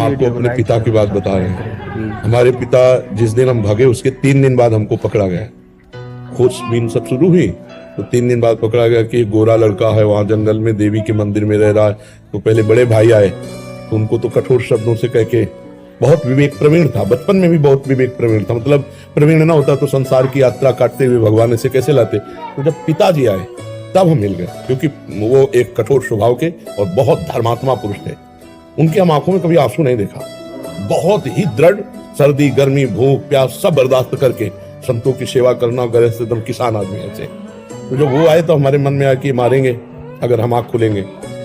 आपको अपने पिता की बात बता रहे हैं। हमारे पिता जिस दिन हम भागे उसके 3 दिन बाद हमको पकड़ा गया। खोजबीन सब शुरू हुई तो 3 दिन बाद पकड़ा गया कि एक गोरा लड़का है वहां जंगल में देवी के मंदिर में रह रहा है। तो पहले बड़े भाई आए तो उनको तो कठोर शब्दों से कह के, बहुत विवेक प्रवीण था, बचपन में भी बहुत विवेक प्रवीण था, मतलब प्रवीण ना होता तो संसार की यात्रा काटते हुए भगवान से कैसे लाते। तो जब पिताजी आए तब हम मिल गए, क्योंकि वो एक कठोर स्वभाव के और बहुत धर्मात्मा पुरुष थे। उनकी हम आंखों में कभी आंसू नहीं देखा। बहुत ही दृढ़, सर्दी गर्मी भूख प्यास सब बर्दाश्त करके संतों की सेवा करना, गरज से एकदम किसान आदमी ऐसे। तो जब वो आए तो हमारे मन में आया कि मारेंगे अगर हम आंख खुलेंगे,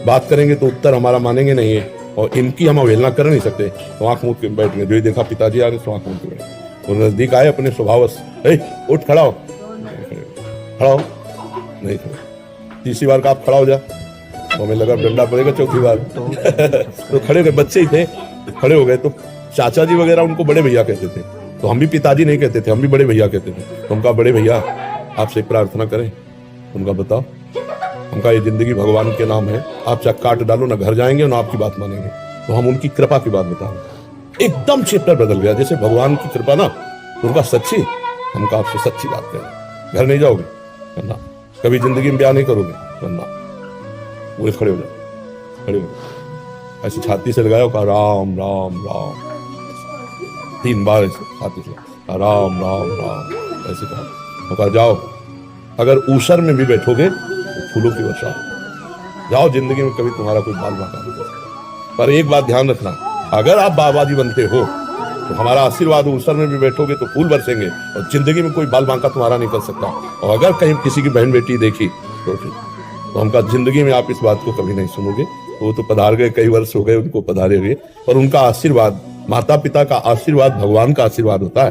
बात करेंगे तो उत्तर हमारा मानेंगे नहीं है, और इनकी हम अवहेलना कर नहीं सकते। तो आंख मूंद के बैठ गए। जो ही देखा पिताजी आ गए तो आंख मूंद के बैठ। वो नजदीक आए अपने स्वभाव से, उठ खड़ा हो, खड़ा हो, नहीं खड़ा। तीसरी बार का आप खड़ा हो जा, तो हमें लगा डंडा पड़ेगा। चौथी बार तो खड़े हो गए, बच्चे ही थे, खड़े हो गए। तो चाचा जी वगैरह उनको बड़े भैया कहते थे, तो हम भी पिताजी नहीं कहते थे, हम भी बड़े भैया कहते थे। तो हम कहा बड़े भैया आपसे प्रार्थना करें। उनका बताओ, हम कहा ये जिंदगी भगवान के नाम है, आप चाहे काट डालो ना घर जाएंगे ना आपकी बात मानेंगे। तो हम उनकी कृपा की बात बताओ। एकदम चैप्टर बदल गया, जैसे भगवान की कृपा ना। उनका सच्ची, हम कहा आपसे सच्ची बात करें, घर नहीं जाओगे करना, कभी जिंदगी में ब्याह नहीं करोगे करना। वो खड़े हो जाओ, खड़े हो जाओ, ऐसे छाती से लगाया, कहा राम राम राम 3 बार ऐसे छाती से राम राम राम ऐसे कहा। जाओ अगर ऊसर में भी बैठोगे तो फूलों की वर्षा, जाओ जिंदगी में कभी तुम्हारा कोई बाल बाका नहीं कर सकता। पर एक बात ध्यान रखना, अगर आप बाबा जी बनते हो तो हमारा आशीर्वाद, ऊसर में भी बैठोगे तो फूल बरसेंगे और जिंदगी में कोई बाल बांका तुम्हारा नहीं कर सकता। और अगर कहीं किसी की बहन बेटी देखी तो हमका जिंदगी में आप इस बात को कभी नहीं सुनोगे। वो तो पधार गए, कई वर्ष हो गए उनको पधारे हुए, पर उनका आशीर्वाद, माता पिता का आशीर्वाद भगवान का आशीर्वाद होता है।